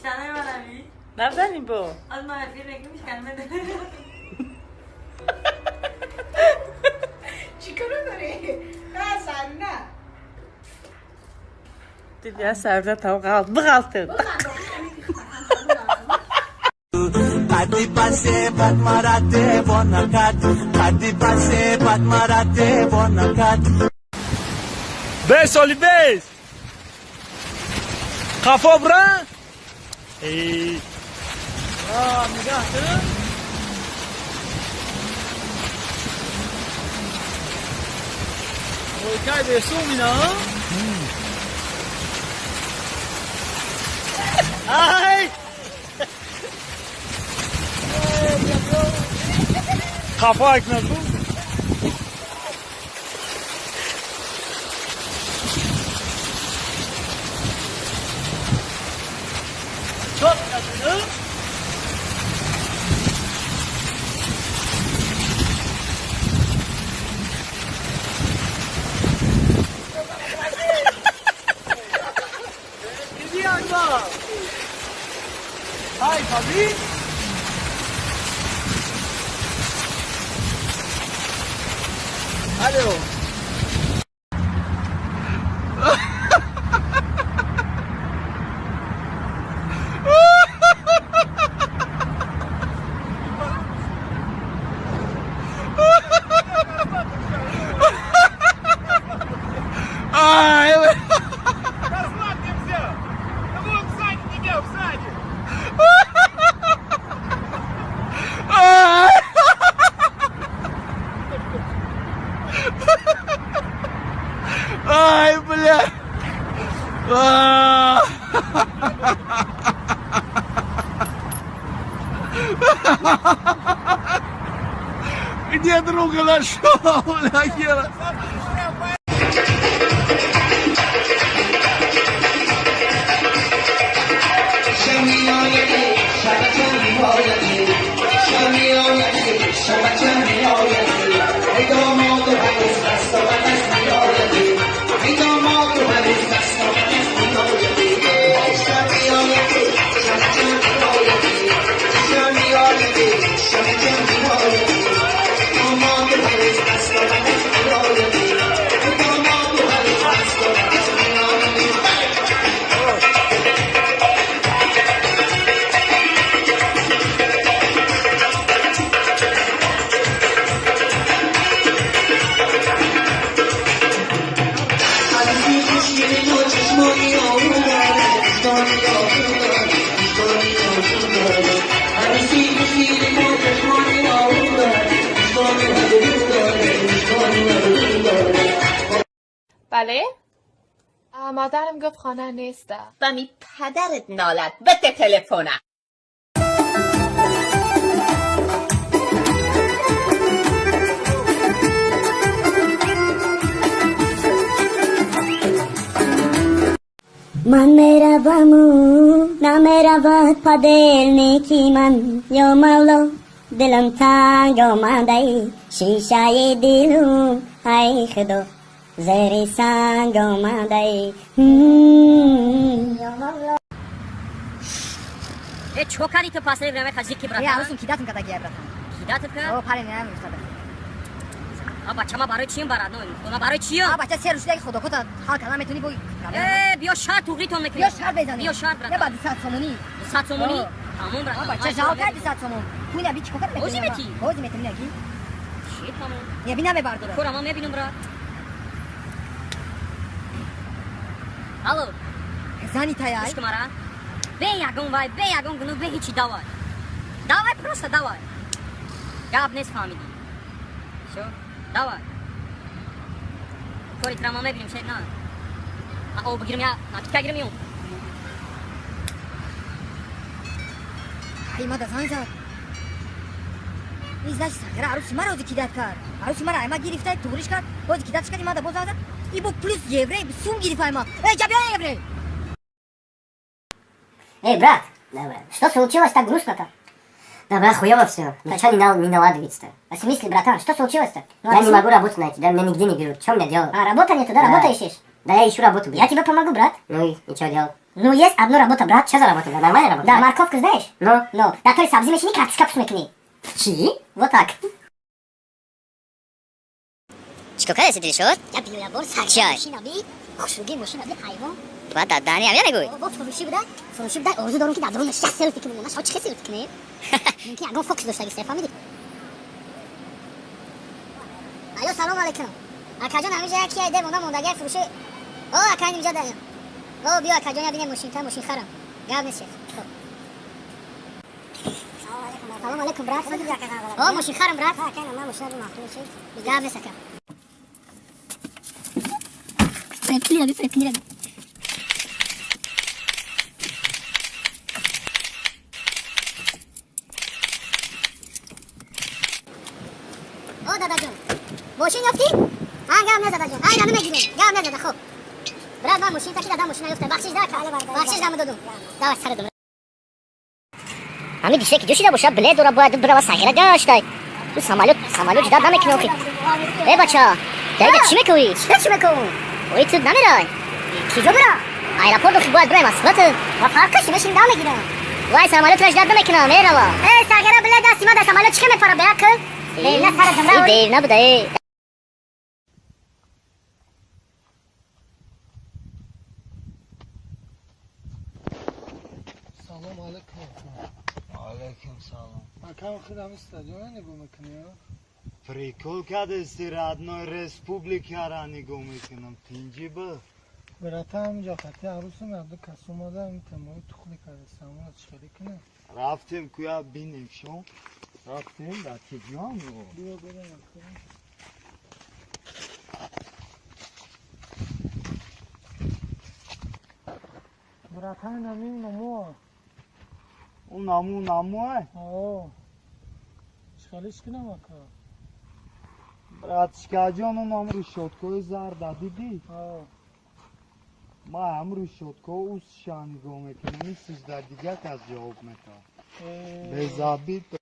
میشکنه منمی نبزنیم با از مافی رنگی میشکنه چی کنو داری؟ نه سن نه دیدی از سرده تا غلط بغلطه Pati passe pat marate bonakat Pati passe pat marate bonakat Bes Olives Kafa bran Ey نگاه کن Oykay be sumina Ay Kafa ekmek bu çok yakını Gidiyor bak Hay tabii Alo Ay evet Разлад нельзя! Да вон сзади тебя, сзади! Ay Ay bля Ah. Где друга нашел, бля, Гера? بله؟ مادرم گفت خانه نیستم و می پدرت نالد بده تلفنم من میروم نمیرود پدر نیکی من یا مولا دلم تنگ آمده ای شیشه دلم ای خدا زیر سنگ آمده ای E čokali to pasne vreme kad ziki brata. Ja usun kidatum kada gije brata Kidatum ka? O pare ne ustada A bachama barای چیم برات نو؟ اونا برای چیه؟ بچه سه روشی خدا کتا حال کنم میتونی بگی بیا شرط توقیتون میکنی. بیا شهر بزنی بیا شرط برات. نه بعد 100 سومونی 100 سومونی؟ تمام برات. بچه جواب کردی 100 سومون پوینه بی چیکار میکنی؟ بازی میتی؟ بازی میتی نگی چی تمام؟ یا بی نمی برداره کورما میبینم برات. Алло. زنی تایای Слушай, Мара. Бей ягон вай, бей ягон гну, бей хичи давай. Давай просто давай. Я об не сфамиди. Всё, давай. Кори трама мебиним шед на. А о бгирим я, на кика гирим юм. ای ما دزان زد نیز داشت سر عروسی ما روزی کیدت کرد عروسی ما را اما گرفته توریش کرد روزی کیدتش کرد ما دا بوز آزد ای بو پلیس یوره سوم گرفت ما ای جابیا یوره Эй, брат, что случилось так грустно-то? Да, брат, хуёво все. Ну что не наладывается-то? В смысле, братан, что случилось-то? Я не могу работать найти, да, меня нигде не берут. Что мне делать? А, работа нету, да? Да. Работа ищешь? Да я ищу работу, блядь. Я тебе помогу, брат. Ну и что делать? Ну, есть одна работа, брат. Что за работа? Да, нормальная работа? Да, морковку знаешь? Ну? Ну, да то есть сабзи мешни, картошка пшмекни. Чи? Вот так. چیکار هستی دیگه شد؟ یا بیو بور چی های؟ ماشین آبی خوشوگی ماشین آبی حیوان تو بعد دادنی هم نگوی با فروشی بوده آرزو دارم که در درون 60 سلفی کنیم نه شما چه سلفی کنیم ممکن اگه فوکس داشته باشی فهمیدی الو سلام علیکم اکا جان همیشه یکی ایده مونده فروشی اکا اینجا دارم بیا اکا جان ببینیم ماشین خرم گاب نیست سلام علیکم برات ماشین خرم برات ما ماشین رو مخلوق شد گاب نیست اکا فرقلی دادا جون ماشین یافتی؟ گام نه دادا جون دادم نگیریم گام نه دادا خب برات من ماشین تکی دادم ماشین یافته بخشش دادم دعوت سر دادم همین دیشه که جوشیده باشه بله دورا باید برای سگره داشته تو سمالو جدا نمیکنه اوکی ای بچه دیگه چی میکنی؟ چی میکن؟ اوی تو نمیرای کجا برم؟ ایراپورت رو باید برای مسئلات و فرقش ماشین دام میگیرم وای سمالو ترش درد نمیکنه میروا سگره بله دستی ما در سمالو چی میپره بیاکل؟ نه سر جمره دیر نبوده ای سلام علیکم. علیکم سلام. Какая храм стадион нигу мекунем? Прикол каде си родной республики ара нигу мекунам. Тинҷи ба. Брата ҳамҷо хати арӯси марду кас омада ин тамои тухли карда самоа чиқари кунем? Рафтем куя бинем шо. Рафтем да тиҷон ё. Биё берем. Брата намин намо. У наму е? Оо. Чиқариш кунам ака? Братишка ҷон он амру шоткои зарда диди? Оо. ма амру шотко ус шанигоҳ мекунам ин сижда дига кас ҷавоб метавад. Безабит